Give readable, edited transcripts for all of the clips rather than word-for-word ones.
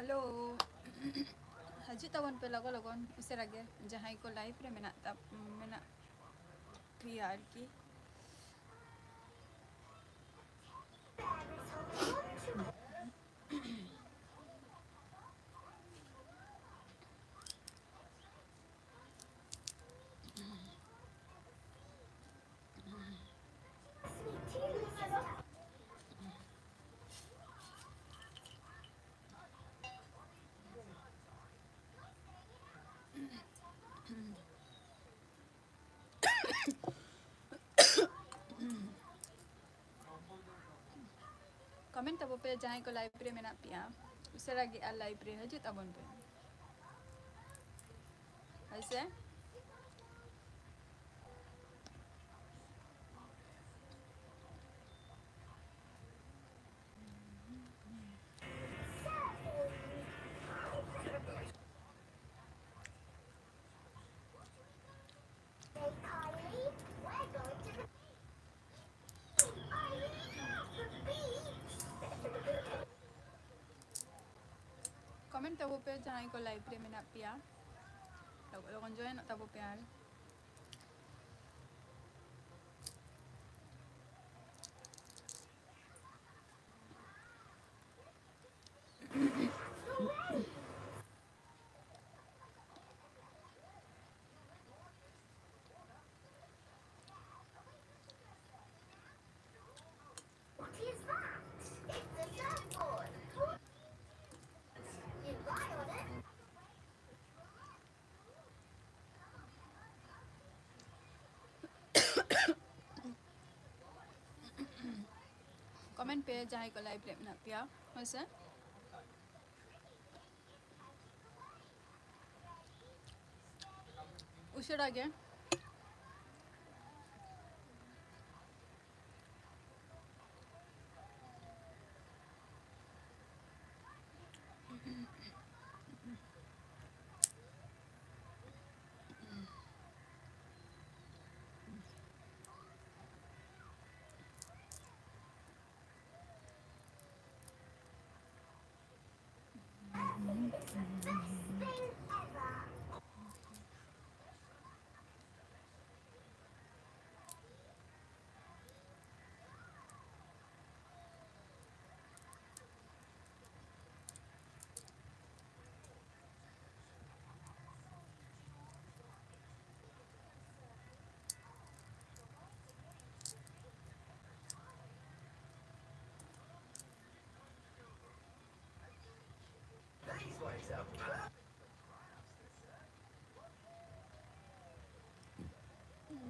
Hello हजू तबन पे लगो लगन उसेरा गे जहां को लाइव रे मेना पिया आरकी कमेंट तब पे जहां को लाइव रे मेना पिया उसेरा गे आ लाइव रे हजू तबन पे ऐसे कमेंट तब पे जहां को लाइव रे मेना पिया लगन जॉइन तब पे यार कमेंट पे जहां को लाइव रे मेना पिया वैसे उसेरा गे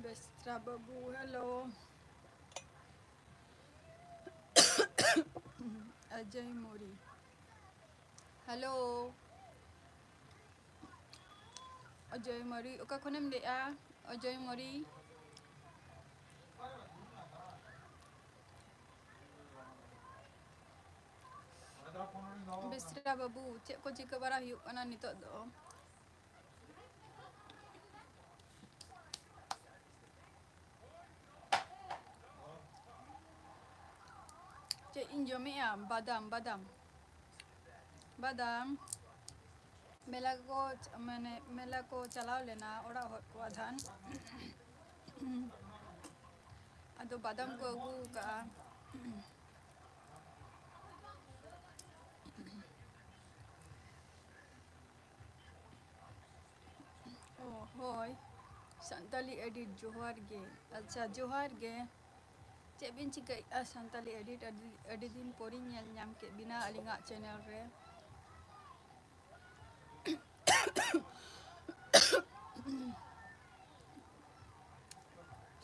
बेस्ट्रा बाबू हेलो अजय मोरी हेलो अजय मोरी ओका खनेम लेआ अजय मोरी बेस्ट्रा बाबू चे को चिका बारा हुयुग कना नितो दो चे इन जमेआ बादाम बादाम बादाम मेला को चलाव लेना ओड़ा हट को आधान अदो बादाम को अगू का ओ होय संताली एडिट जोहार गे अच्छा जोहार गे चे बिन चिका संताली एडिट अडी दिन पोरी नेल नाम के बिना अलिंगा चैनल रे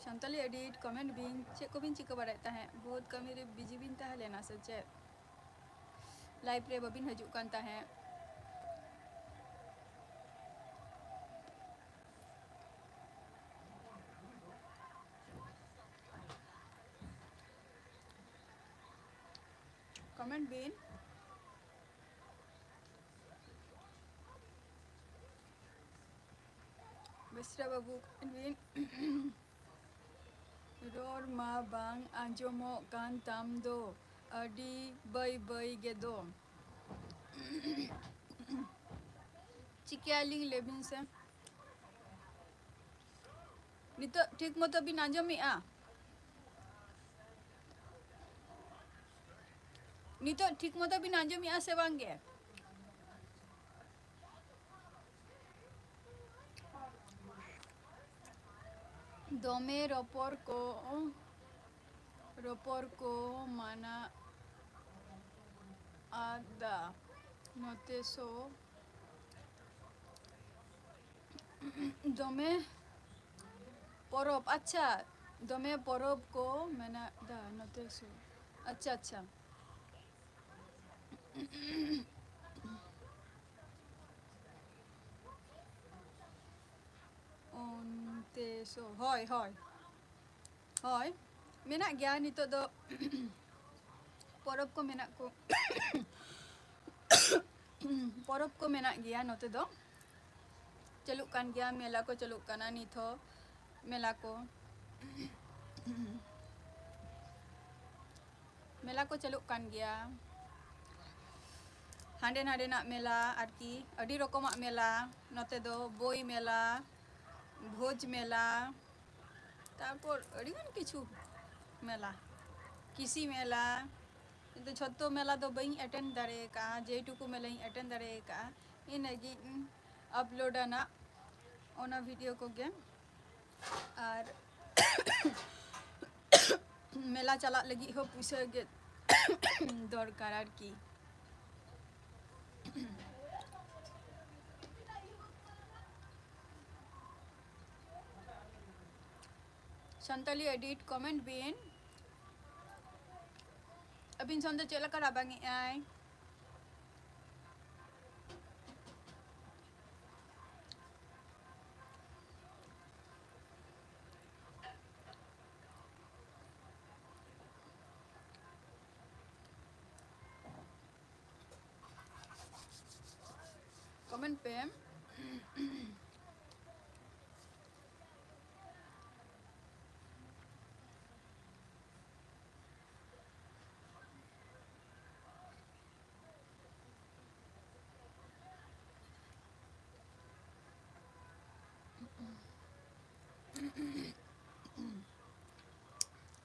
संताली एडिट कमेंट बिन चे को बिन चिका बारे ता है बहुत कमी रे बिजी बिन ता लेना से चे लाइव रे बबिन हजू कान ता है कमेंट बिन बेस्रा बाबू कमेंट बिन रोर मा बांग आंजमो कान ताम दो अडी बई बई गे दो चिकियालिंग लेबिन से नितो ठीक मतो बिन आंजोमेआ नितो ठीक मतो बिन आंजोमेआ से बांगे दोमे रोपोर को माना आदा नोते सो दोमे परोब अच्छा दोमे परोब को मैंने दा नोते सो अच्छा अच्छा onte so hoi hoi hoi menak gya nitok do porob ko menak ko porob ko menak gya note do celuk kan gya mela ko celuk kana nitho mela ko celuk kan gya hande nade nak mela arki adi rokomak mela note do boi mela भोज मेला तारपर अड़ीगान किछु मेला किसी मेला किन्तु झोत्तो मेला दो बई attend दाड़े का जेटुकु मेला attend दाड़े का इनगी upload ना ओना वीडियो को गे और मेला चला लगी हो पुइसा गे दरकार आरकी संताली एडिट कमेंट बिन अबिन संत चेला का राबांगी आय कमेंट पे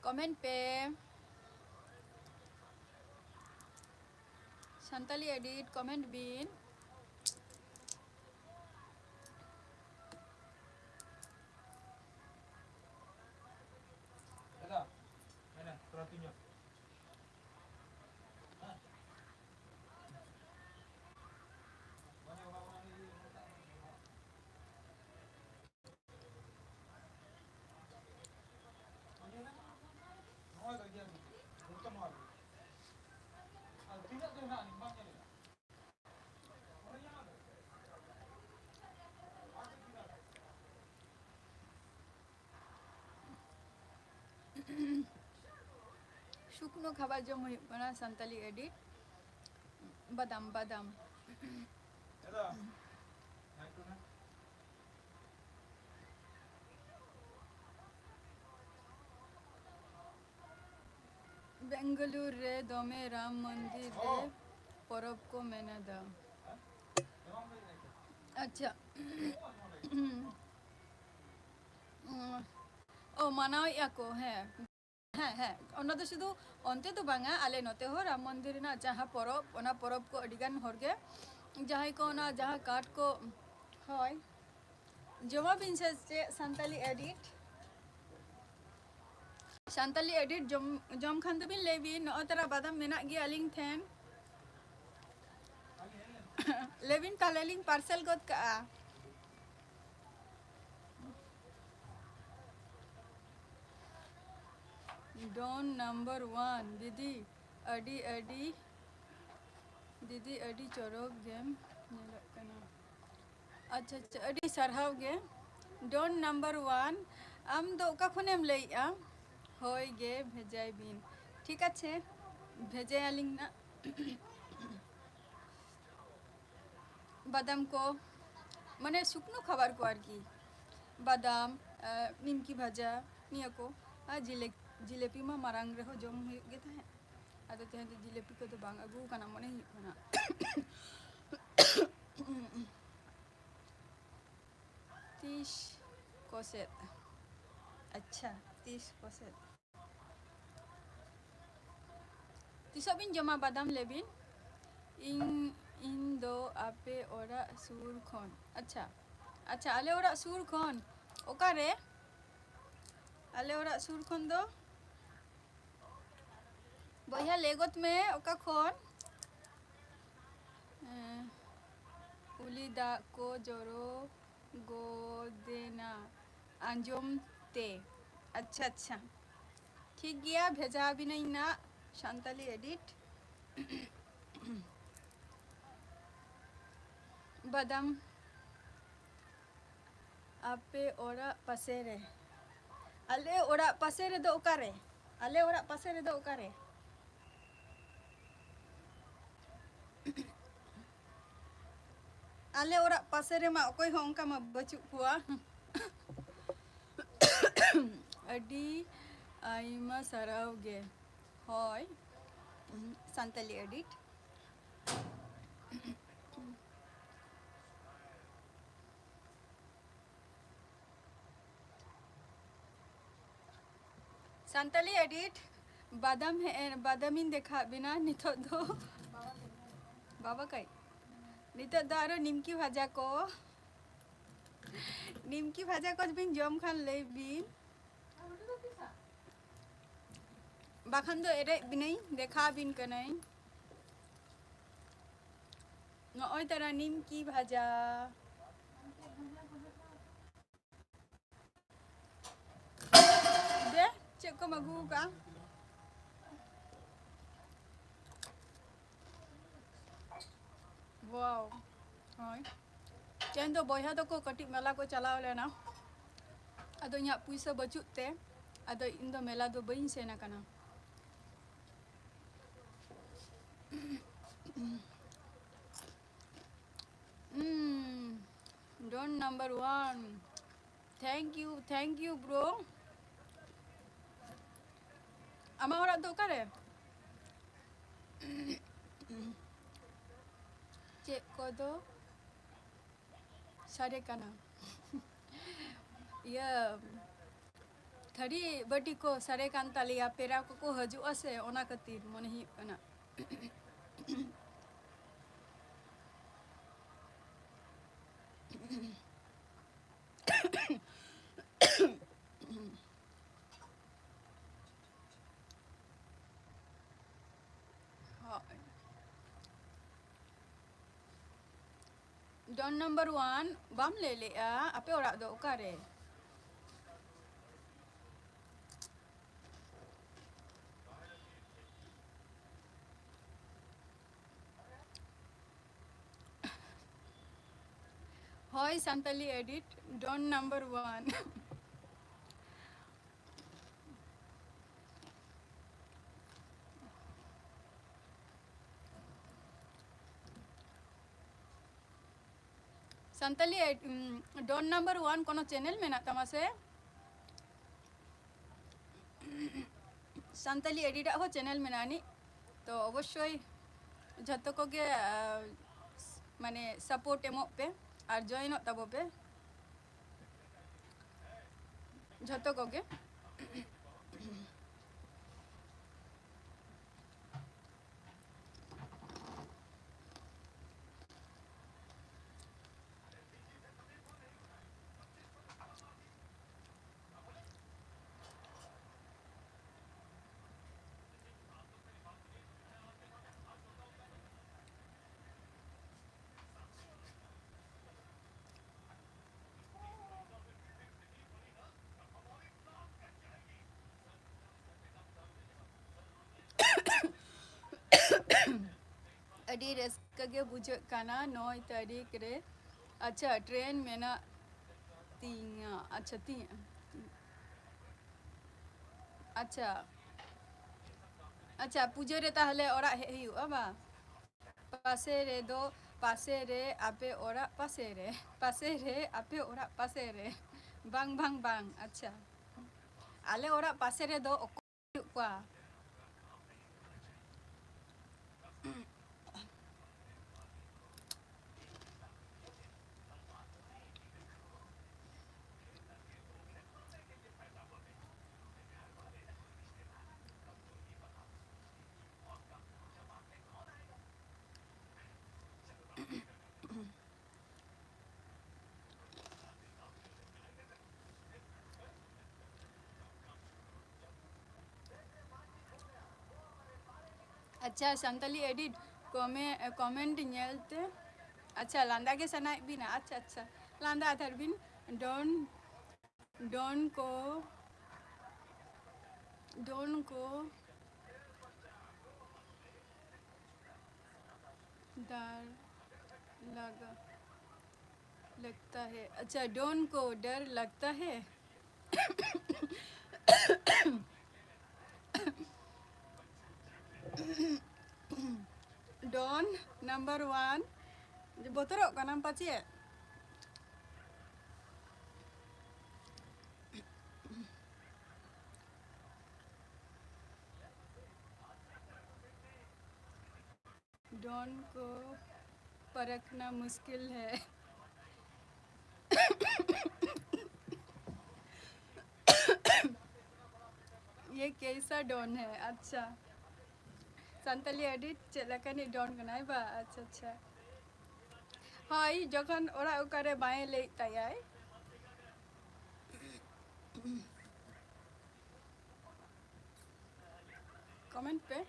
कमेंट पे संताली एडिट कमेंट बिन शुकनो खाबार जम हुयना संताली एडिट बादाम बादाम बेंगलुरु रे दोमे राम मंदिर रे परब को मेना दा अच्छा ओ मनाव या को है हाँ हाँ ओना तो शुधु onte तो बांगा आले नोते हो राम मंदिर ना जहाँ परब ओना परब को अडिगान होरगे जहाँ को ना जहाँ काट को होय जमा बिनसे संताली एडिट जम खान तो बिन लेबिन न तरा बादाम मेना गे अलिंग थेन लेबिन तालेलिंग पार्सल गद का डॉन नंबर 1 दीदी अडी चोरक गेम नेलक कना अच्छा अच्छा अडी सरहाव गे डॉन नंबर 1 आम दो का खुनेम लइआ होय गे भेजाय बिन ठीक আছে भेजे आलिंग ना बादाम को माने शुकनो खाबार को आरकी बादाम निमकी भाजा निया को जिलेपी मा मारांग रहो जम हुई गे थाहे Ada teh jilepi ko to bang agu kana mone hi kana. तीस कोसेट अच्छा 30 coset tisabin jama badam lebin indo ape ora sur khon अच्छा अच्छा ale ora sur khon okare ale ora sur khon do boya legot me oka khon uli da ko joro godena anjom te अच्छा अच्छा ठीक गया भेजा भी नहीं ना शांतली एडिट बादाम ape ora pasere ale ora pasere do okare ale ora pasere do okare ale ora pasere ma okoi hongka ma bacu kuwa adi aima sarauge hoy santali edit santali edit badam है badamin देखा बिना नितो दो बाबा कई नितो दो आरो निमकी भाजा को बिन जम खान ले बिन बाखन दो एरे बिनई देखा बिन कनई नॉय तरा निमकी भाजा दे चेक को मगू का वाओ होय चेन दो बोया दो को कटी मेला को चलाव लेना अदो nya puisa bacuk te ado indo मेला दो बइन सेना कना Don number 1 thank you bro ama orang tu kare cek kodo sare kana ya thari badi ko sare kan tali ya pera ko haju ase ona katir mone hi kana Don number 1 bam lele ya ape ora do kare hoy santali edit don number 1 santali don number 1 kono channel mena tama se santali edit ho channel mena ni तो अवश्य झतो को गे माने support ammo पे और join तबो पे झतो को गे अडी रस्का गे बुझे काना 9 तारीख रे अच्छा ट्रेन मेना तीन अच्छा तीन अच्छा अच्छा पूजे रे ताहले ओरा हेयु अबा पासे रे दो पासे रे आपे ओरा पासे रे आपे ओरा पासे रे bang bang bang अच्छा आले ओरा पासे रे दो okwa अच्छा संताली एडिट कमेंट नेलते अच्छा लांदा के सनाई बिना अच्छा अच्छा लांदा आधार बिन डॉन डॉन को डर लगता है अच्छा डॉन को डर लगता है डॉन नंबर 1 बोतरों का नाम पाचिए डॉन को परखना मुश्किल है ये कैसा डॉन है अच्छा संताली एडिट चलकनी डॉन कनाई बा अच्छा अच्छा हाय जखन ओरा ओकारे बाएं ले तयाय कमेंट पे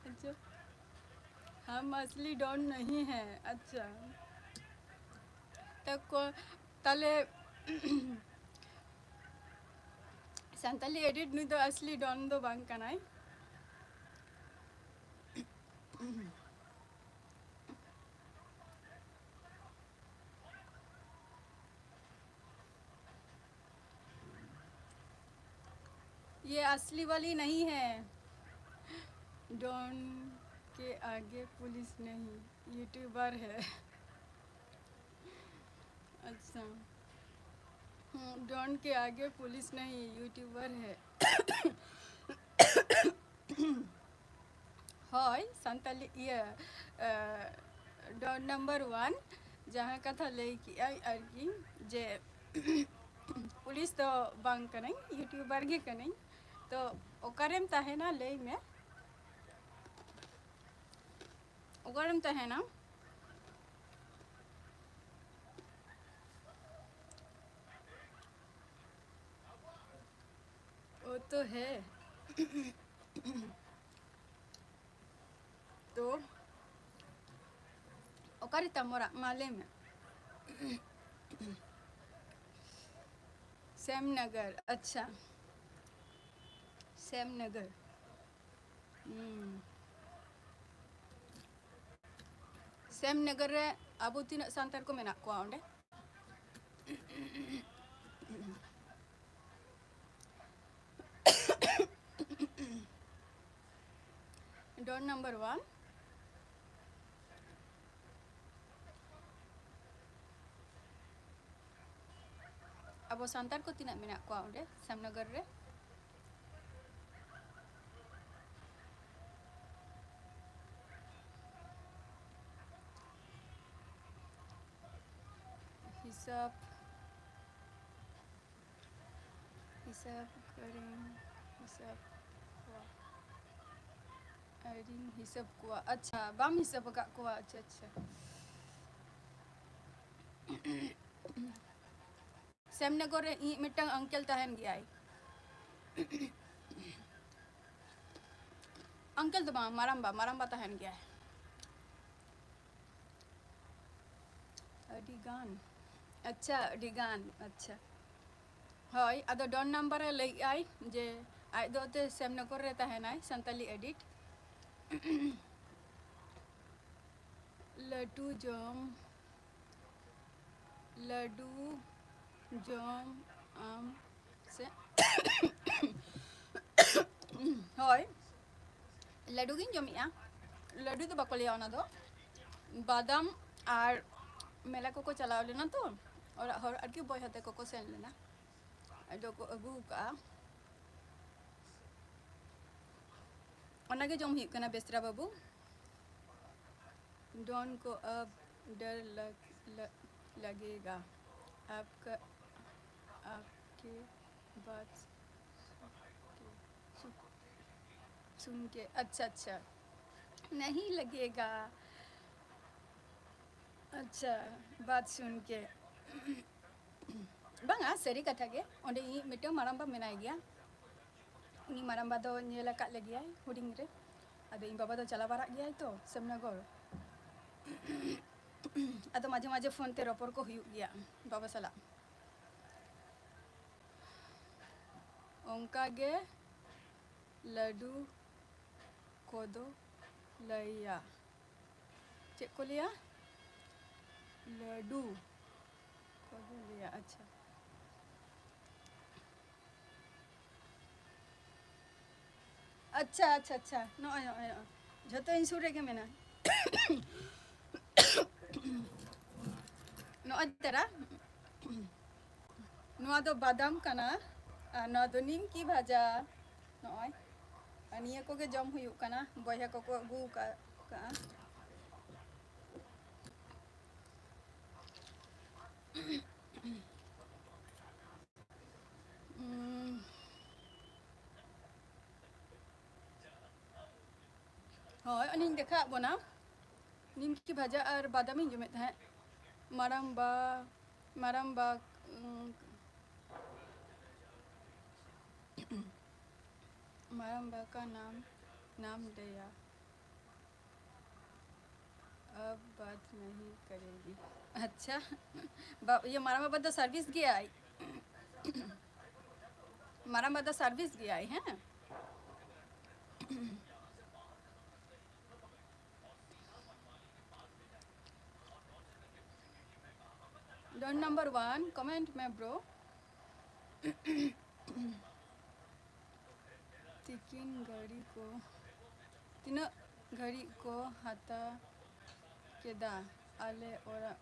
अच्छा हम असली डॉन नहीं हैं अच्छा तब को ताले संताली एडिट नु तो असली डॉन दो बांग कनाई ये असली वाली नहीं है डॉन के आगे पुलिस नहीं यूट्यूबर है अच्छा डॉन के आगे पुलिस नहीं यूट्यूबर है हाय संताली ये डॉन नंबर 1 जहाँ कथा लेकी आई आरकी जे पुलिस तो बांग कनै यूट्यूबर गे कनै तो ओकरेम तहेना ले में ओकरेम तहेना वो तो है तो ओकरी तमोरा माले में सेमनगर अच्छा सेमनगर सेमनगर रे अबो तीना सांतार को मेना को ओंडे डॉन नंबर 1 अबो सांतार को तीना मेना को ओंडे सेमनगर रे हिसाब हिसाब करें हिसाब आइडिंग हिसाब को अच्छा बाम हिसाब का को अच्छा अच्छा सेमनगर रे इ मिटंग अंकल तहन गया अंकल तो मारंबा तहन गया डिगान अच्छा डिगान अच्छा हाय अदो डॉन नंबर ले आई जे आई दो ते सेमनगर रे तहनाय संताली एडिट लड्डू जम आम से हाय लड्डू गिन जमिया लड्डू तो बाको लिया ना दो बादाम और मेला को चलाव लेना तो और अर्की बॉय होते को सेल लेना जो को अगू का ओनागे जम ही कना बेस्त्रा बाबू डॉन को अब डर लगेगा आपका के बात सुन के अच्छा अच्छा नहीं लगेगा अच्छा बात सुन के banga seri kata ge onde I mito maramba menai gya uni maramba do nyela kat lagi ai huding re ado in baba do chala barak gya to Samnagor ado maje maje phone te ropor ko huyuk gya baba sala onka ge ladu kodo laya cek ko liya ladu kodo laya अच्छा अच्छा अच्छा अच्छा no झतो इंसुर रे के मेना no तेरा no दो बादाम कना नो दो निमकी भाजा नो निया को के जम हुयु कना बया को गु का होय अनिंग देखा बोना निमकी भाजा और बादाम इन जमे था maramba maramba maramba का नाम दिया अब बात नहीं करेगी अच्छा ये मारा बदा सर्विस गया आई मारा बदा सर्विस गया आई हैं डॉन नंबर 1 कमेंट में ब्रो तीन घड़ी को हता केदा आले ओरा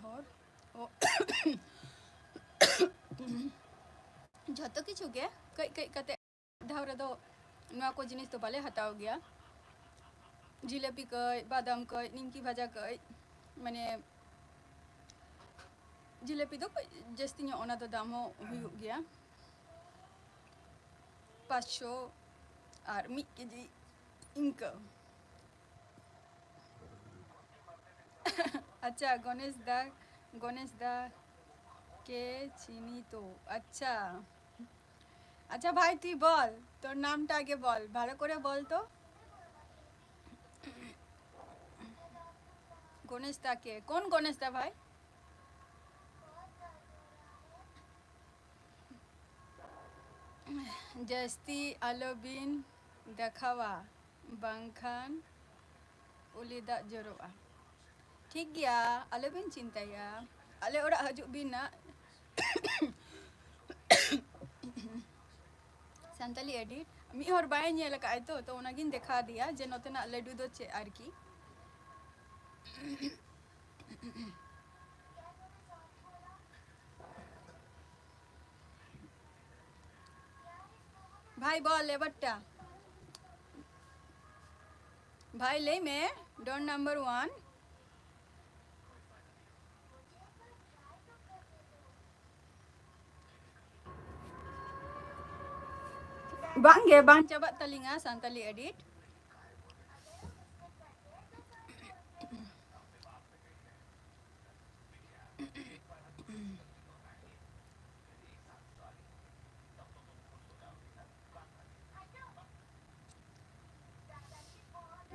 होर ओ झतो किछु गे कई कते धाव रे दो नवा को जिनिस तो बाले हताओ गया जिलेबी कई बादाम कई निमकी भाजा कई माने जिलेबी दो जस्ती ᱧᱚᱜ ᱚᱱᱟ ᱫᱚ ᱫᱟᱢ ᱦᱚᱸ ᱦᱩᱭᱩᱜ ᱜᱮᱭᱟ 500 ᱟᱨ 1 केजी इनका अच्छा गणेश दा के चीनी तो अच्छा अच्छा भाई তুই বল তোর নামটা আগে বল ভালো করে বল তো গণেশ দা কে কোন গণেশ দা ভাই जस्ती आलोबिन देखावा बांखान उलिदा जरोआ ठीक गया आलोबिन चिंताया आले ओरा हजू बिन ना संताली एडिट मी और बाय नेल का आय तो ओनागिन देखा दिया जे नोतेना लड्डू दो चे आरकी भाई बोल ले बट्टा भाई ले में don number 1 bang coba telinga Santali edit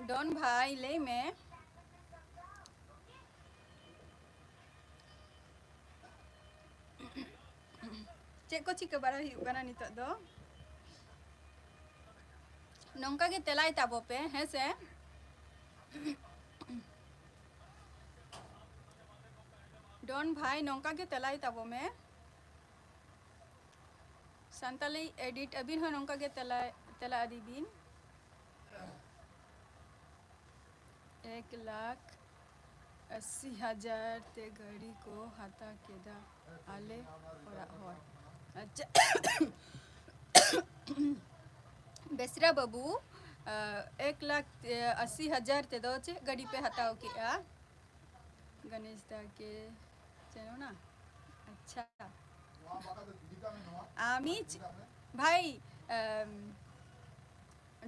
don भाई ले में चेक को चिका बारा हुआ नितो दो नौका के तेलाई ताबो पे है से डॉन भाई नौका के तेलाई ताबो में संताली एडिट अबिन हो नौका के तेला अदीबिन 1,80,000 ते घड़ी को हाथा केदा आले और अच्छा बेसरा बाबू 1,80,000 ते दो चे गाड़ी पे हटाओ के गणेश दा के चलो ना अच्छा आमी भाई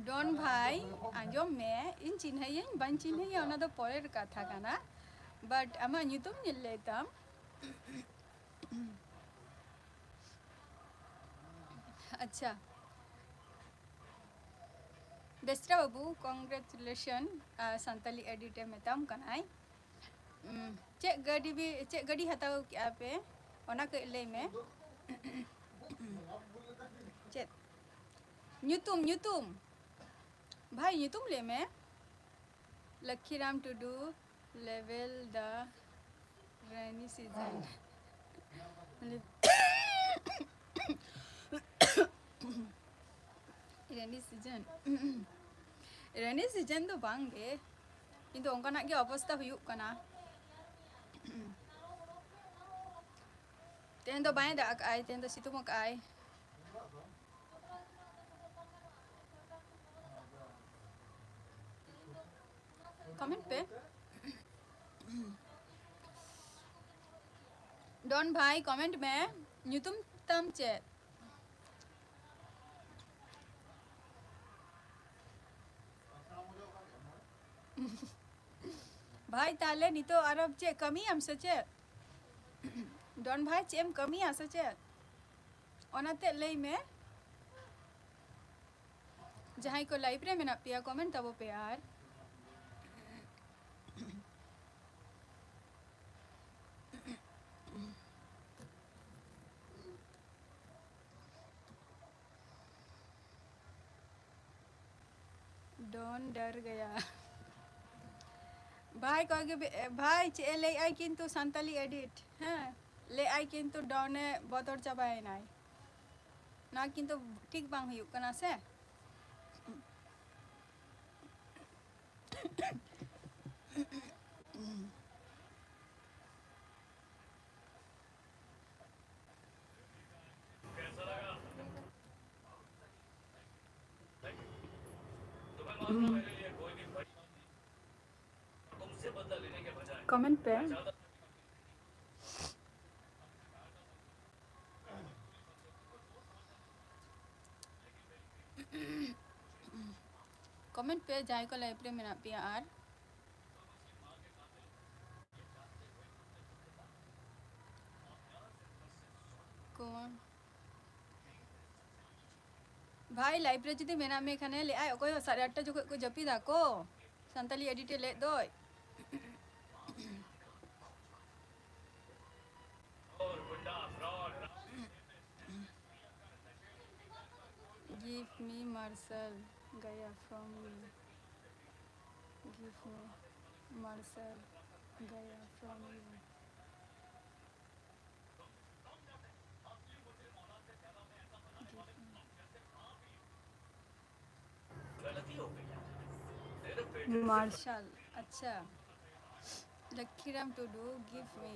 डॉन भाई आंजम में इन चिन्हय बन चिन्हय ओना दो परेर कथा काना बट आमा ᱧᱩᱛᱩᱢ ᱧᱮᱞ ᱞᱮᱛᱟᱢ अच्छा बेस्ट्रा बाबू कांग्रेचुलेशन संताली एडिटे मेताम कनाई चे गाड़ी हताव के आपे ओना के ले में चे ᱧᱩᱛᱩᱢ भाई ᱧᱩᱛᱩᱢ ले में Lakhiram Tudu level the rainy season rainy season तो बांगे किंतु ओंकाना के अवस्था हुयुक कना तेन तो बाय दाग आय तेन तो सितुम आय कमेंट पे डॉन भाई कमेंट में ᱧᱩᱛᱩᱢ तम चे भाई ताले नितो अरब चे कमी हम से चे डॉन भाई चेम कमी आसे चे ओनाते लई में जहां को लाइव रे मेना पिया कमेंट तबो पे यार डॉन डर गया भाई कहे भाई चे ले आई किंतु संताली एडिट हाँ ले आई किंतु डॉने बदर चाबाय नाय ना किंतु ठीक बांग हुयुक कना से कमेंट पे कमेंट पे जाए को लाइव रे मेना पिया आर कौन भाई लाइव रे जुदी मेना में खाने ले आय ओको 8:30 जो को जपीदा को संताली एडिट ले दोय Give me Marcel Gaya from you. Give me Marcel Gaya from you. Marshall, अच्छा Lakhiram Tudu give me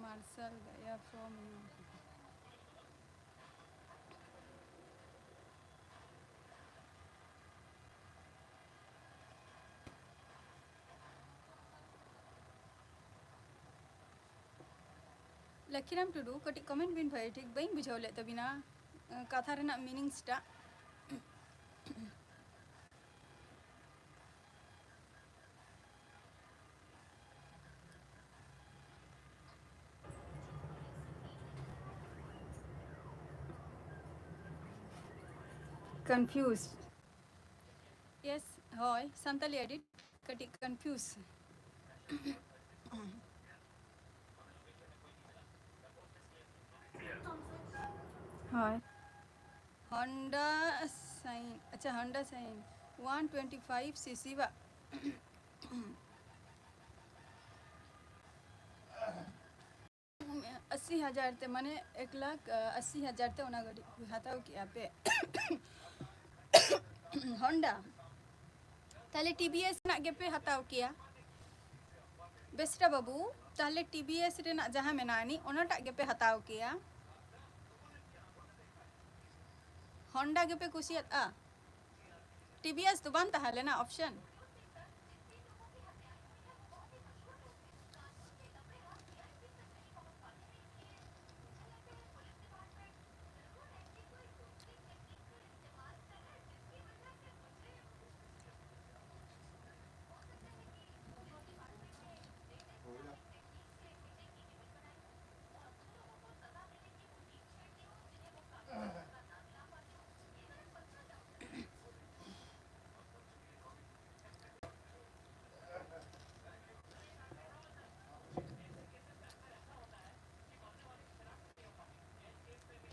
Marcel Gaya from you. Lakhiram Tudu कटी कमेंट बिन भाई ठीक बई बुझाव ले तबिना कथा रेना मीनिंग्स टा confused yes hoy santali edit kati confuse hoy Honda Sign अच्छा Honda Sign 125 cc बा 80,000 ते माने 1,80,000 ते ओना गाड़ी हाताओ किया पे होंडा ताले टीबीएस ना गे पे हाताओ किया बेस्टा बाबू ताले टीबीएस रे ना जहां मेनानी ओनाटा गे पे हाताओ किया होंडा गे पे कुसियत टीबीएस तो बान ताहले ना option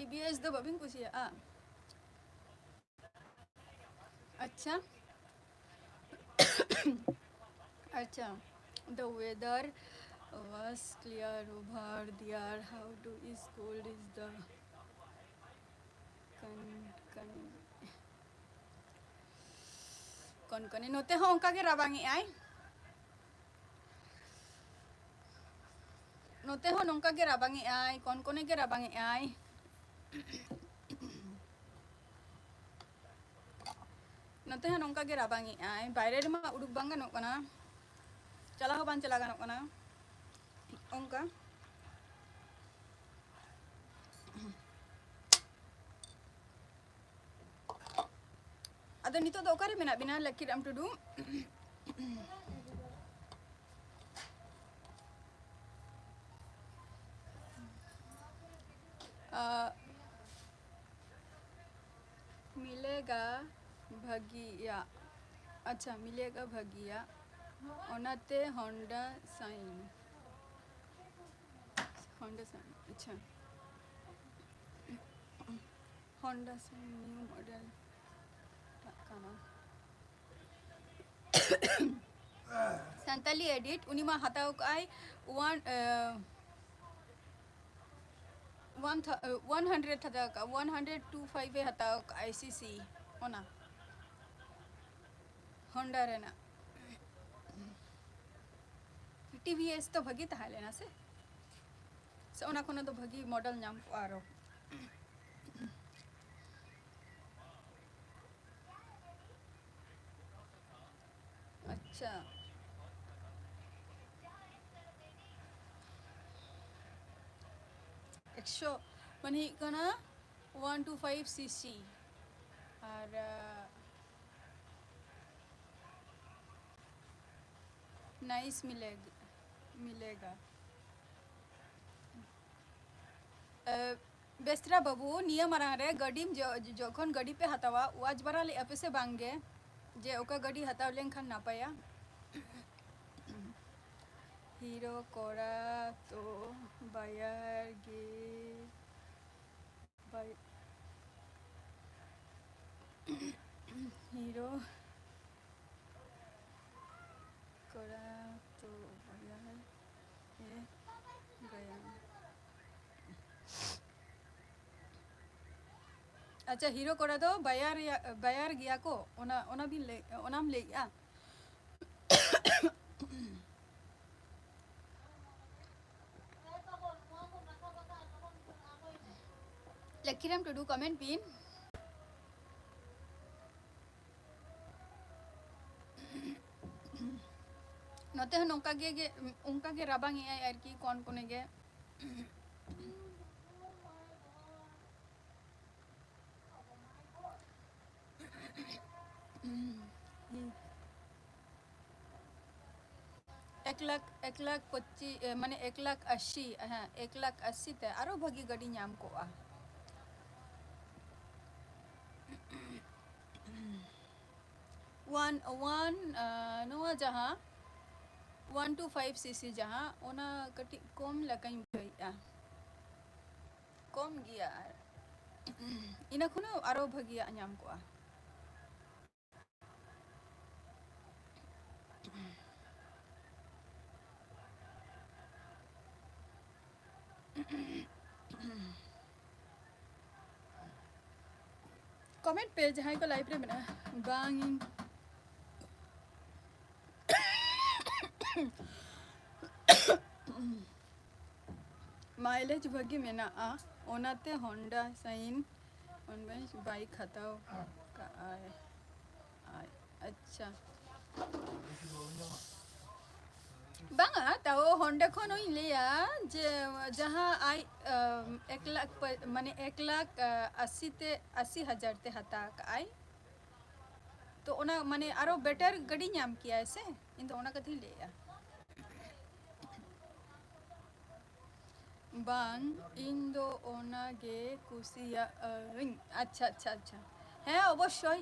TVS do babin kusiya. अच्छा अच्छा. The weather was clear over there. How do is cold is the con con kon note ho onka ge rabangi ai. Note ho nongka ge rabangi ai, kon ge rabangi ai. Note ho nongka ge rabangi ai. Baire re ma uduk bang ganok kana. Chala ho ban chala ganok kana. Onka. Ado nito do okare mena bina Lakiram Tudu. मिलेगा भगिया. अच्छा मिलेगा भगिया. ओनाते Honda Shine. Honda Shine. अच्छा. Honda Shine new model. काना. Santali edit. Unima hatao kai 100 hatao ka 10025 hatao ka ICC. Ona. Honda rena. TVS तो भगी ताहले ना से ओना कोना तो भगी मॉडल नाम आरो अच्छा 100 मनी कना 125 cc और नाइस मिलेगा बेस्त्रा बाबू निया मारा रे गडीम जखन गडी पे हतावा वाज बरा ले अपे से बांगे जे ओका गडी हताव लेन खान ना पाया हीरो कोरा तो बायर गे हीरो कोरा तो बायर ए गया अच्छा हीरो कोरा दो बायर गया को ओना भी ले ओनाम ले गया Lakiram to do comment pin note ho nongka ge rabang ai ar ki kon kone ge एक लाख 25 माने 1,80,000 हाँ 1,80,000 ते आरो भगी गडी नाम को आ वन नोआ जहाँ 125 cc जहाँ ओना कटी कम लकाई भैया कम गया इना खुनो आरो भगी नाम को आ कमेंट पे जहाँ को लाइव रे मेना बांगिंग माइलेज भगी मेना आ ओनाते होंडा साइन ऑनलाइन बाइक हताओ का आए अच्छा बांगा ताओ होंडा खन लिया जे जहाँ आई 1 लाख माने 1,80,000 ते हता आई तो ओना माने आरो बेटर गडी नाम किया ऐसे इन तो ओना कथी लिया बांग इन दो ओना गे कुसिया अच्छा হ্যাঁ অবশ্যই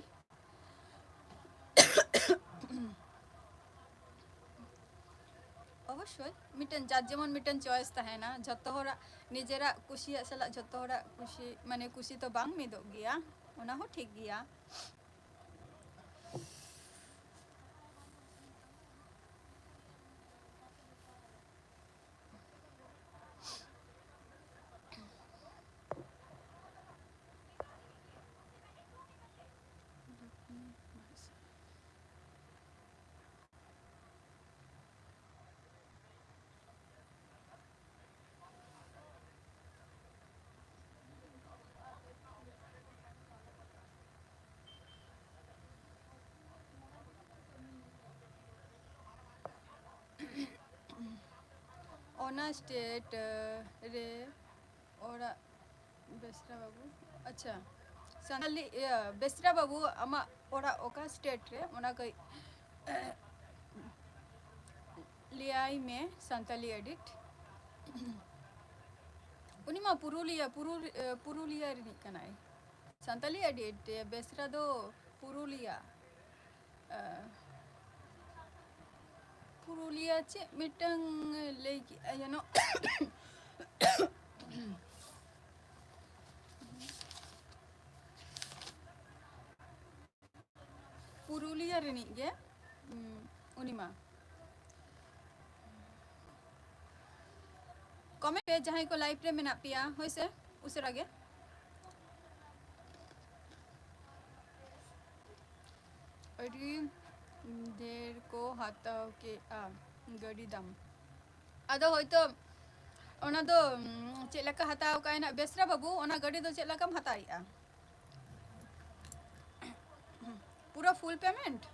अवश्य मिटन जार जेमन मिटन चॉइस तहना जतो होरा निजेरा कुशिया सला जतो होरा कुशी माने कुशी तो बांग मिदो गया ओना हो ठीक गया ओना स्टेट रे ओरा बेसरा बाबू अच्छा सानली बेसरा बाबू आमा ओरा ओका स्टेट रे ओना कई लियाई में संताली एडिट उनी मा पुरुलिया रिनिक कनाई संताली एडिट बेसरा दो पुरुलिया पुरुलिया चे मिटंग लेकी you know पुरुलिया रिनिक गे उनी मा कमेंट पे जहां को लाइव रे मेना पिया होइसे उसरा गे अड़ी ढेर को हाथाव के गड़ी दाम आदो होइतो ओना दो चेलका हाथाव कायना बेसरा बाबू ओना गड़ी दो चेलकाम हाताइया पूरा फुल पेमेंट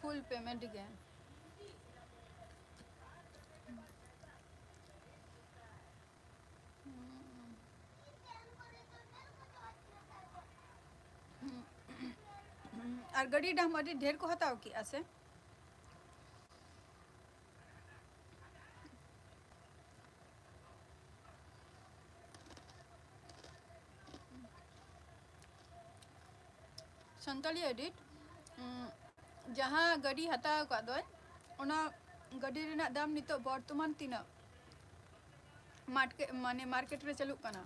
फुल पेमेंट गे और गड़ी डाम अड़ी ढेर को हताव की आसे संताली एडिट जहाँ गड़ी हताव का दो ओना गड़ी रेना दाम नितो बर्तमान तीना मार्केट माने मार्केट रे चलुक कना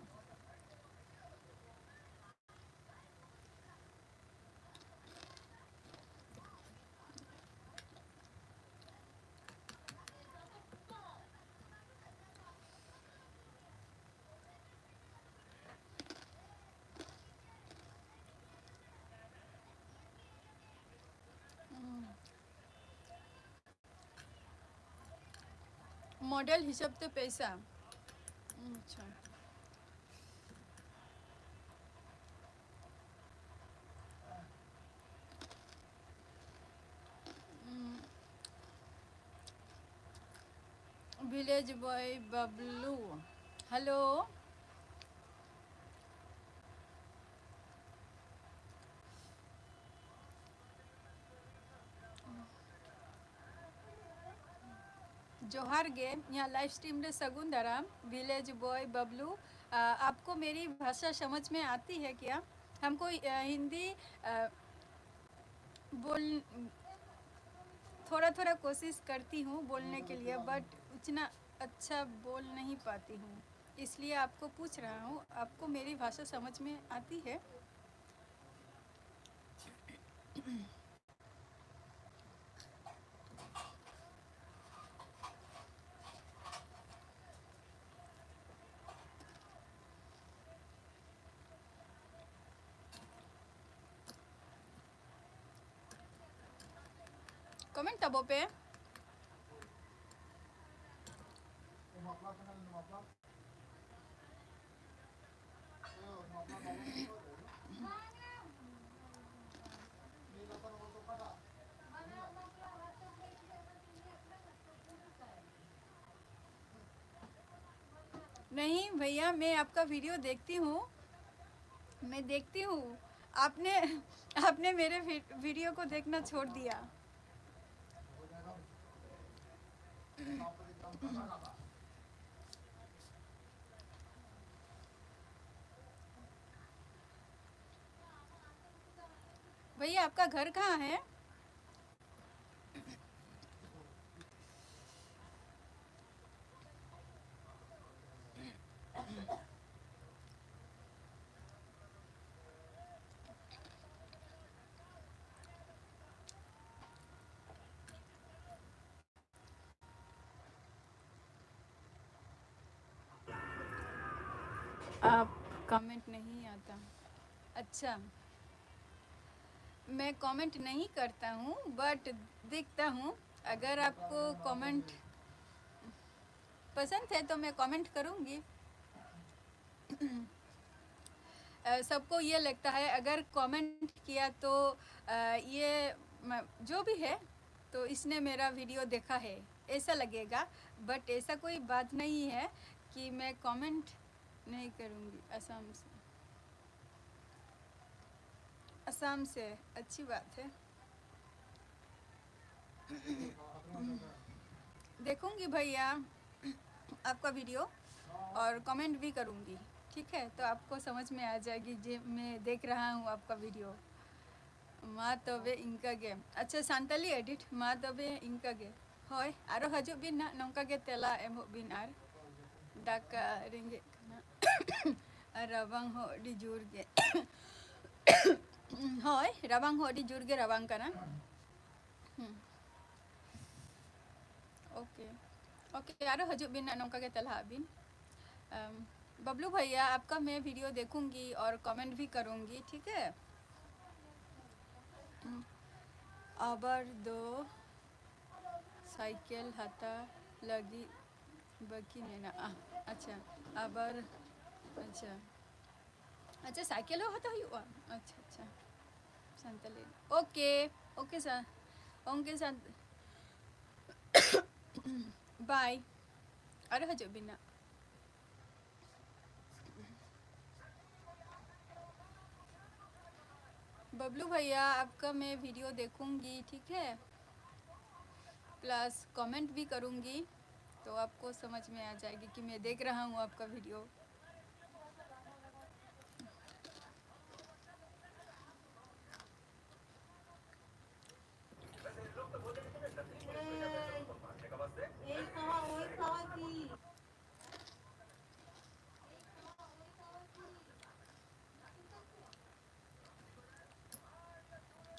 मॉडल हिसाब से पैसा अच्छा विलेज बॉय बबलू हेलो जोहार गे यहाँ लाइव स्ट्रीम रे सगुन दराम विलेज बॉय बबलू आपको मेरी भाषा समझ में आती है क्या हमको हिंदी बोल थोड़ा थोड़ा कोशिश करती हूँ बोलने के लिए बट उतना अच्छा बोल नहीं पाती हूँ इसलिए आपको पूछ रहा हूँ आपको मेरी भाषा समझ में आती है कमेंट टबो पे नहीं भैया, मैं आपका वीडियो देखती हूँ, मैं देखती हूँ। आपने आपने मेरे वीडियो को देखना छोड़ दिया। भैया आपका घर कहाँ है? आप कमेंट नहीं आता। अच्छा, मैं कमेंट नहीं करता हूँ बट देखता हूँ। अगर आपको कमेंट पसंद है तो मैं कमेंट करूँगी। सबको ये लगता है अगर कमेंट किया तो ये जो भी है तो इसने मेरा वीडियो देखा है, ऐसा लगेगा। बट ऐसा कोई बात नहीं है कि मैं कमेंट नहीं करूँगी। असम से अच्छी बात है। देखूँगी भैया आपका वीडियो और कमेंट भी करूँगी, ठीक है? तो आपको समझ में आ जाएगी जे मैं देख रहा हूँ आपका वीडियो। मा तबे इंका गे। अच्छा सानताली एडिट मा तबे इंका गे। होय आरो हजू बिन ना नौका गे तेला एमो बिन आर दाका रेंगे ना राबांग हो डी जोर गे। होय राबांग हो डी जोर गे राबांग का ना। ओके ओके आरो हजू बिन ना नौका गे तेला बिन। बबलू भैया आपका मैं वीडियो देखूंगी और कमेंट भी करूंगी, ठीक है? आबर दो साइकिल हता लगी बकी में ना अच्छा आबर अच्छा अच्छा साइकिल हो हता हुआ अच्छा अच्छा संतले ओके ओके सर ओके संत बाय अरे हजू बिना बबलू भैया आपका मैं वीडियो देखूंगी, ठीक है? प्लस कमेंट भी करूंगी तो आपको समझ में आ जाएगी कि मैं देख रहा हूँ आपका वीडियो।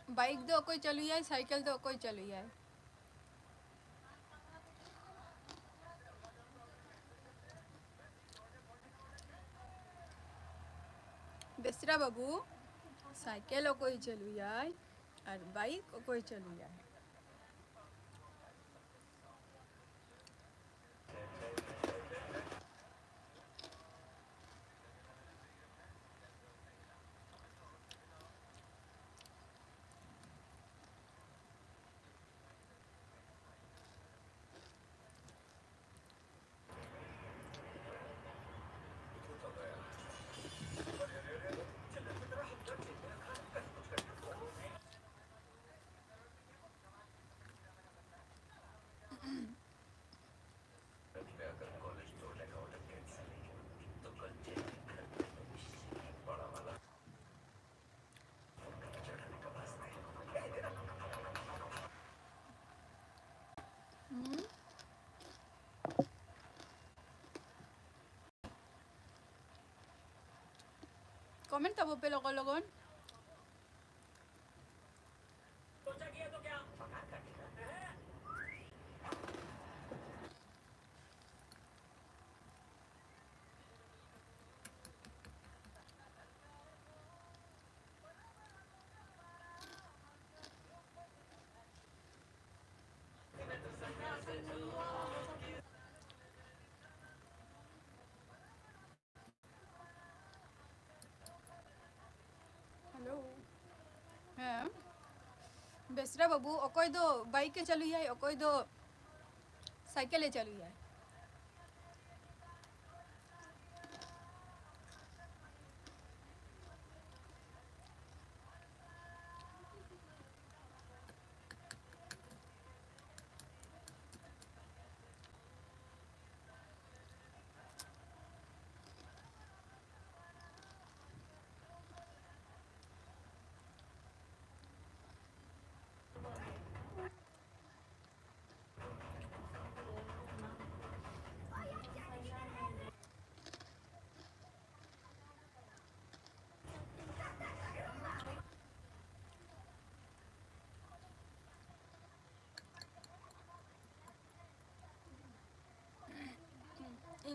बाइक दो कोई चलू जाए, साइकिल दो कोई चलू जाए। बेसरा बाबू साइकिल कोई चलू जाए और बाइक कोई चलू जाए। कमेंट तब पे लोगों लोगों हेलो हाँ बेसरा बाबू अकोय दो बाइक के चलू जाए अकोय दो साइकिल चलू जाए।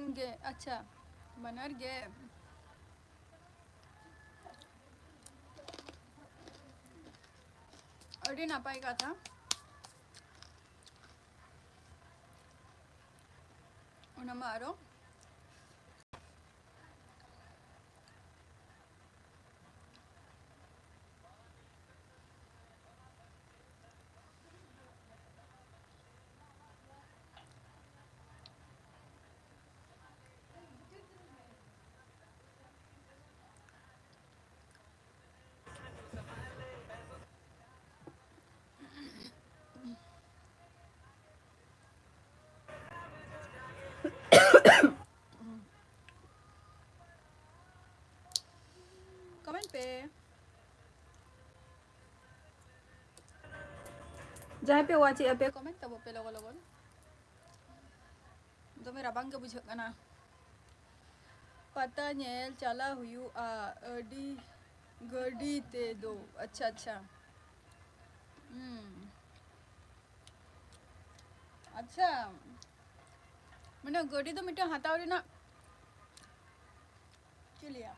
गे अच्छा बनर गे अड़ी नापाई कथा उनमा आरो कमेंट पे जहाँ पे वाची पे कमेंट तब पे लोगो लोगो तो मेरा बंग बुझ कना पता नेल चला हुई अडी गडी ते दो अच्छा अच्छा अच्छा मैंने गडी तो मिट्टी हटाओ ना चलिए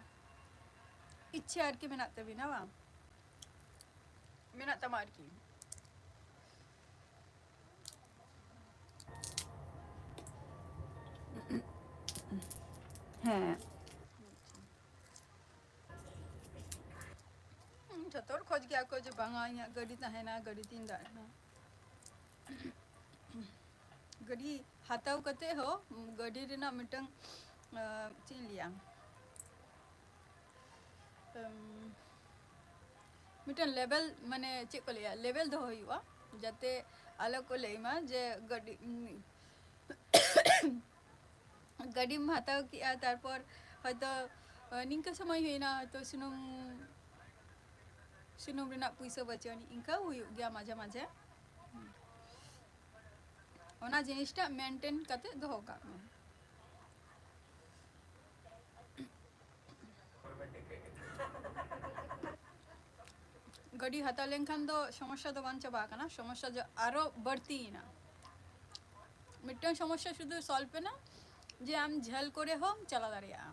इच्छे आर की मेनाते भी ना वहाँ मेनाता मार की हैं जतोर खोज गया को जो बंगा यहाँ गडी है ना गडी तीन दार ना गडी हटाओ कते हो गडी रे ना मिटंग चीन लिया मिटन लेवल माने चेक को लिया लेवल दो हुआ जाते अलग को ले मा जे गडी गडी में हटाओ किया तारपर हयतो निंका समय हुई ना तो सुनुम सुनुम रेना पुइसा बचानी इनका हुई गया माझे माझे ओना जिनिसटा मेंटेन करते दोहो काग में गडी हता लेनखान दो समस्या तो बांग चाबा काना समस्या जो आरो बढ़ती ना मिट्टन समस्या शुद्ध सॉल्व पे ना जे आम झेल करे हो चला दाड़िया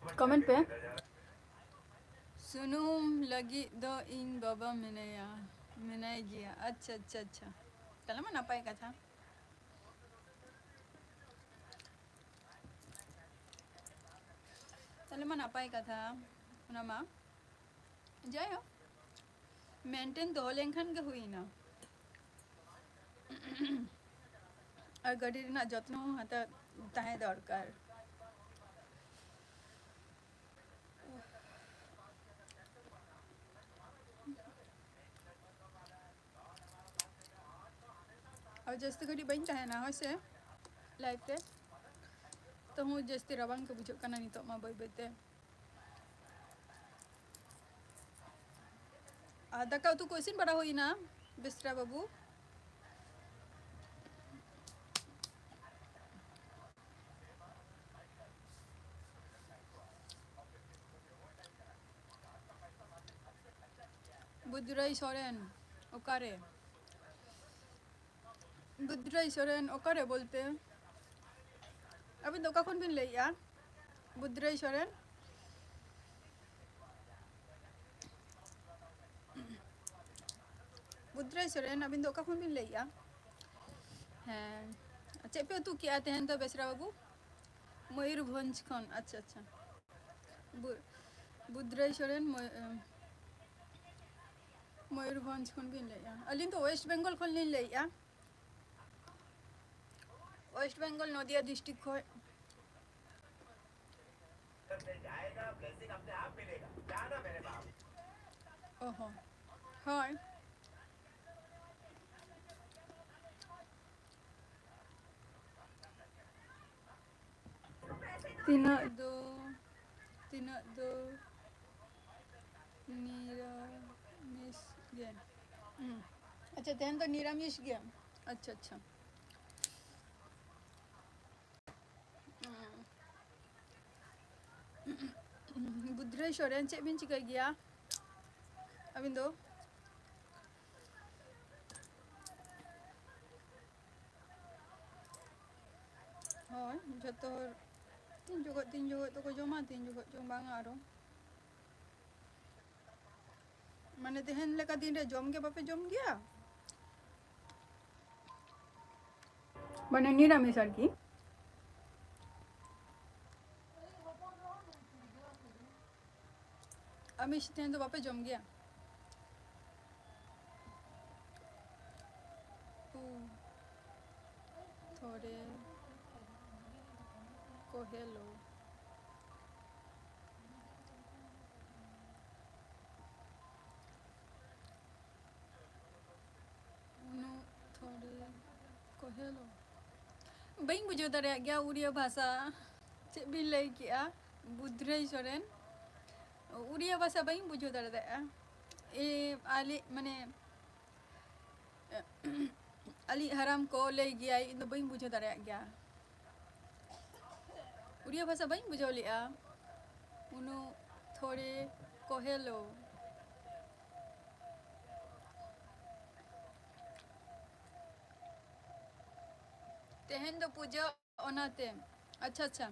कमेंट पे सुनुम लगी दो इन बाबा मिनया मिनाई जिया अच्छा अच्छा अच्छा कल मैं नापाई का था कल मैं नापाई का था नमा जाए हो मेंटेन दो लेंखन के हुई ना और गडी ना जत्न हता ताहे दरकार और जस्ती घड़ी बन ताहे ना होसे लाइफ पे तो हूँ जस्ती रवांग के बुझो कना नितो मा बई बईते दाका तू क्वेश्चन बड़ा हुई ना बिस्रा बाबू बुद्राई सोरेन ओकारे बुद्राई सोरेन ओकारे बोलते अभी दोका कौन बिन ले या बुद्राई सोरेन बुद्राई सोरेन अभी दोका कौन बिन ले या हैं अच्छा पे तू क्या आते हैं तो बेसरा बाबू मयूरभंज खन अच्छा अच्छा बुद्राई सोरेन मयूरभंज खन बिन ले या अलिन तो वेस्ट बंगाल खन लिन ले या वेस्ट बंगाल नदिया डिस्ट्रिक्ट को ओहो हाय Tina do निरामिष गेम अच्छा तेहन तो निरामिष गेम अच्छा अच्छा बुद्रेश्वरन चेक बिन चिका गया अबिन दो ᱦᱳᱭ ᱡᱚᱛᱚ ᱦᱚᱲ ᱛᱤᱱ ᱡᱚᱠᱷᱚᱡ ᱫᱚᱠᱚ ᱡᱚᱢᱟ ᱛᱤᱱ ᱡᱚᱠᱷᱚᱡ ᱪᱚᱝ ᱵᱟᱝᱟ ᱟᱨᱚ ᱢᱟᱱᱮ ᱛᱮᱦᱮᱧ ᱞᱮᱠᱟ ᱫᱤᱱ ᱨᱮ ᱡᱚᱢ ᱜᱮ ᱵᱟᱯᱮ ᱡᱚᱢ ᱜᱮᱭᱟ ᱢᱟᱱᱮ ᱱᱤᱨᱟᱢᱤষ ᱟᱨᱠᱤ आमिष तेहन तो बापे जम गया थोड़े कोहेलो उनु थोड़े कोहेलो बई बुझो दरे गया उड़िया भाषा चे भी लई किया बुद्रेश्वरन उड़िया भाषा बई बुझो दरे ए आली माने अली हराम को ले गया इन बई बुझो दरे गया उड़िया भाषा बई बुझो लिया उनु थोड़े कोहेलो तेहन तो पूजा ओनाते अच्छा अच्छा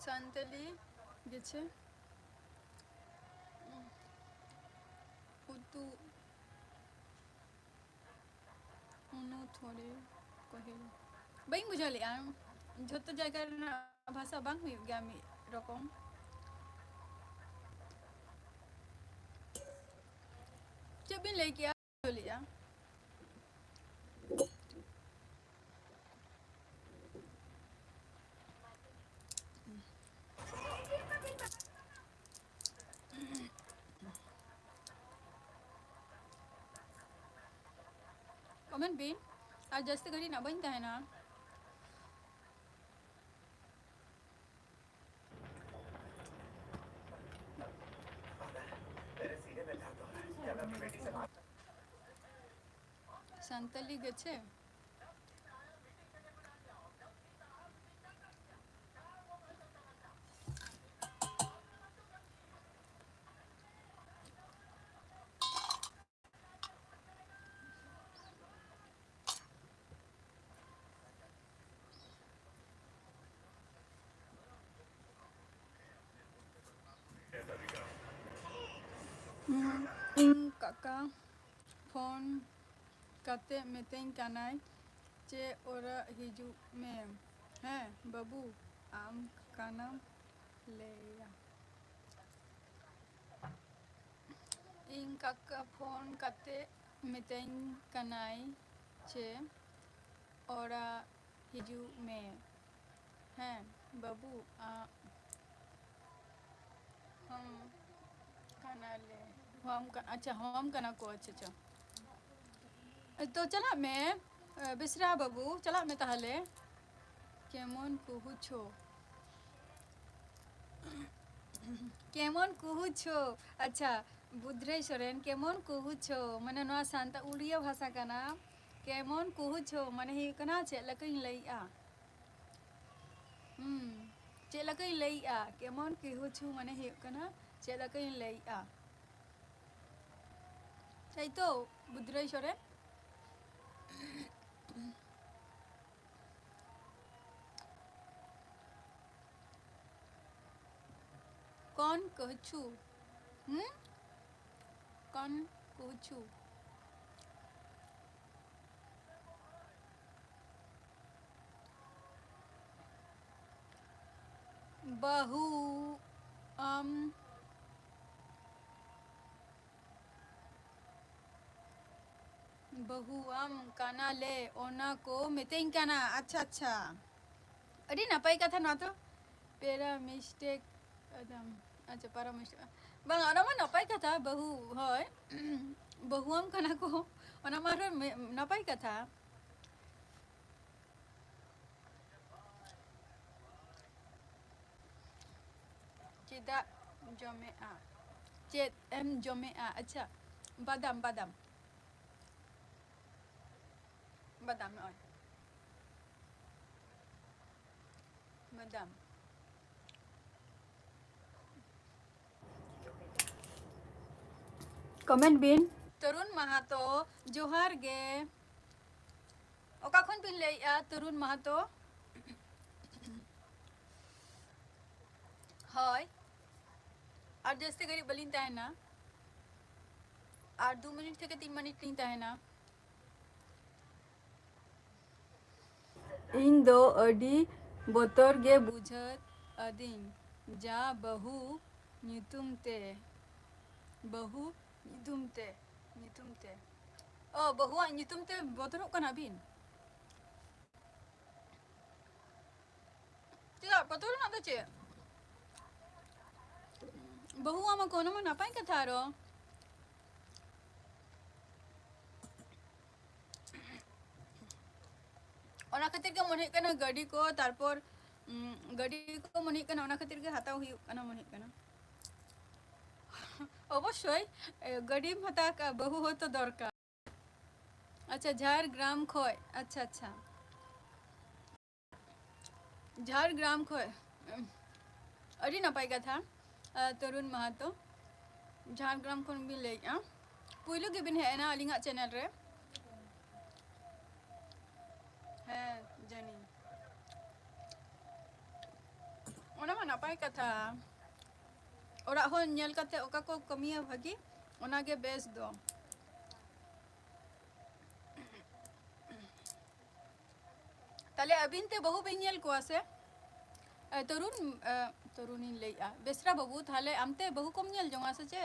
सान्तली गेछे उतु उनु थोड़े कोहेलो बई बुझो लिया झोतो जायगा भाषा बांग हुई गया मी रकम जब भी ले किया लिया कमेंट बिन आज जस्ती घड़ी ना बनता है ना सान्तली गेछे इन काका फोन कते मितें कनाय चे ओरा हिजू में हैं बाबू आम काना लेया इन काका फोन कते मितें कनाय चे ओरा हिजू में हैं बाबू हम खाना ले हम अच्छा हम खाना को अच्छा अच्छा तो चला मैं बिसरा बाबू चला मैं ताहले केमन कुहुछो केमन कुहुछो अच्छा बुद्रेश्वरन केमन कुहुछो माने नवा सांता उड़िया भाषा का नाम केमन कुहुछो माने ही कना चे लकई लईआ चे लकई लईआ केमन कुहुछो माने ही कना चे लकई लईआ ताई तो बुद्रेश्वरन कौन कहछु कौन कहछु बहु बहुआम काना ले ओना को मितें काना अच्छा अच्छा अरे नपाई कथा ना तो पेरा मिस्टेक एकदम अच्छा पारा mistake bang ana mah napai kata bahu hoy bahuam kana ko ona mah napai kata Dak jomea. Chet em jomea. अच्छा बादाम बादाम बादाम और बादाम कमेंट बिन तरुण महातो जोहार गे ओका खन बिन लैया तरुण महातो हाय और जैसे गरीब बलिन तहना और 2 मिनट थे 3 मिनट लिन तहना इन दो अडी बोतर गे बुझत अदिन जा बहु नितुम ते ओ बहुआ नितुम ते बोतरों कना बिन tidak betul nak tu cik बहु ama kono mana apa yang kata ro orang khatir ke monhek kana gadi ko tarpor gadi ko monhek kana ona khatir ke hatau huyuk kana monhek kana অবশ্যই গরিব হাতা বহু হতো দরকার আচ্ছা ঝাড়গ্রাম খয় আচ্ছা আচ্ছা ঝাড়গ্রাম খয় अड़ी नपाई कथा तरुण महातो झारग्राम खन बिन लैया पुइलु गे बिन हेना अलिंगा चैनल रे है जानी ओना मा नपाई कथा ओरा हो नेल कते ओका को कमिया भागी ओना गे बेस दो ताले अबिन ते बहु बेनियल को आसे तरुण तरुणी लैया बेसरा बाबू थाले आमते बहु कम नेल जोंगा से चे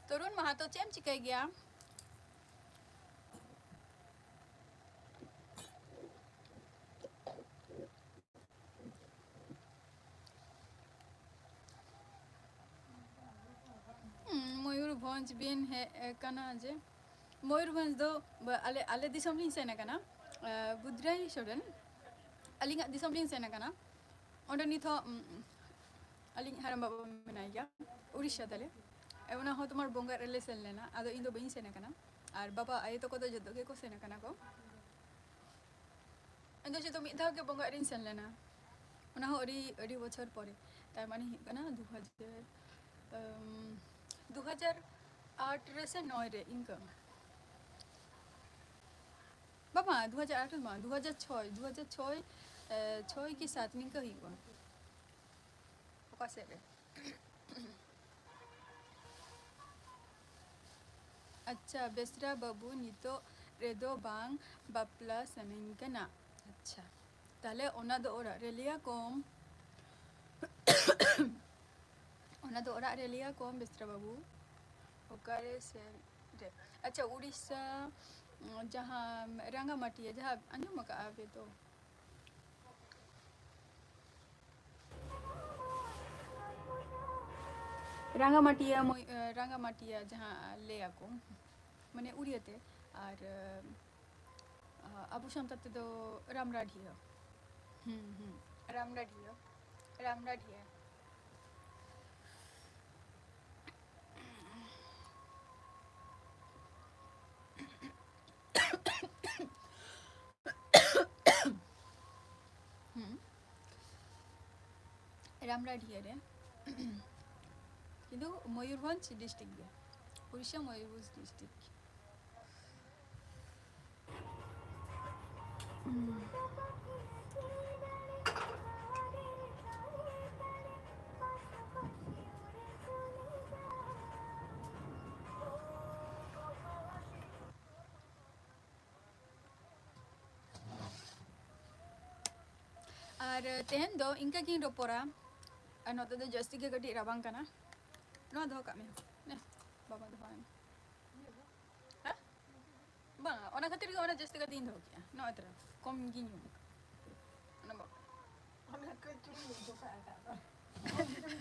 तरुण महातो चेम चिकाई गया मयूरभंज बिन है कना जे मयूरभंज दो आले आले दिसम लिंग सेना कना बुद्राई शोडन अलिंगा दिसम लिंग सेना कना ओंडे निथो अलिंग हारम बाबा मेनाया उड़ीसा तले एवना हो तुम्हार बोंगा रेले सेन लेना आदो इंदो बइन सेना कना और बाबा आये तो को तो जदो के को सेना कना को इंदो जे तो मिधा के बोंगा रिन सेन लेना ओना हो अड़ी बछर परे तार माने ही कना 2008 रे से 9 रे इनका बाबा 2008 में 2006 की 7 निका ही को ओका से रे अच्छा बेसरा बाबू नितो रेदो बांग बापला समिन कना अच्छा ताले ओना दो ओरा रेलिया कोम ओना दो ओरा रेलिया कोम बेसरा बाबू ओकारे से रे अच्छा उड़ीसा जहाँ रंगामाटी है जहाँ अंजुम का आवे तो रंगामाटिया जहाँ ले आको मने उड़ियते और अबू शाम तक तो रामराढ़िया रामराढ़िया रामराढ़िया रे किन्तु मयूरभंज डिस्ट्रिक्ट गे उड़ीसा मयूरभंज डिस्ट्रिक्ट और तेहन दो इनका किन रोपोरा और नोते दो जस्ती के कटी राबांग कना नो दो कमी ने बाबा दो फाइन हाँ बा ओना खातिर के ओना जस्ती का दिन दो क्या नो इतना कम गिन्यू ना बाबा ओना के चुन दो पाएगा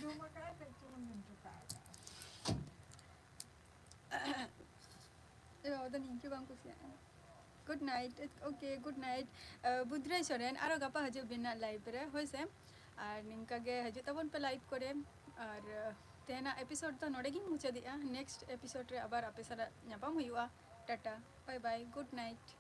जो मका ते चुन दो पाएगा ᱫᱚ ᱱᱤᱝᱠᱟᱹ ᱵᱟᱝ ᱠᱩᱥᱤᱭᱟᱜᱼᱟ good night okay good night Budre Soren आरो गापा हजू बिना लाइव रे होय से और निंका गे हजू तबन पे लाइव करे और तेना एपिसोड तो नोडे गिन मुचादिया नेक्स्ट एपिसोड रे आबार आपे सारा ᱧᱟᱯᱟᱢ हुयुआ tata bye bye good night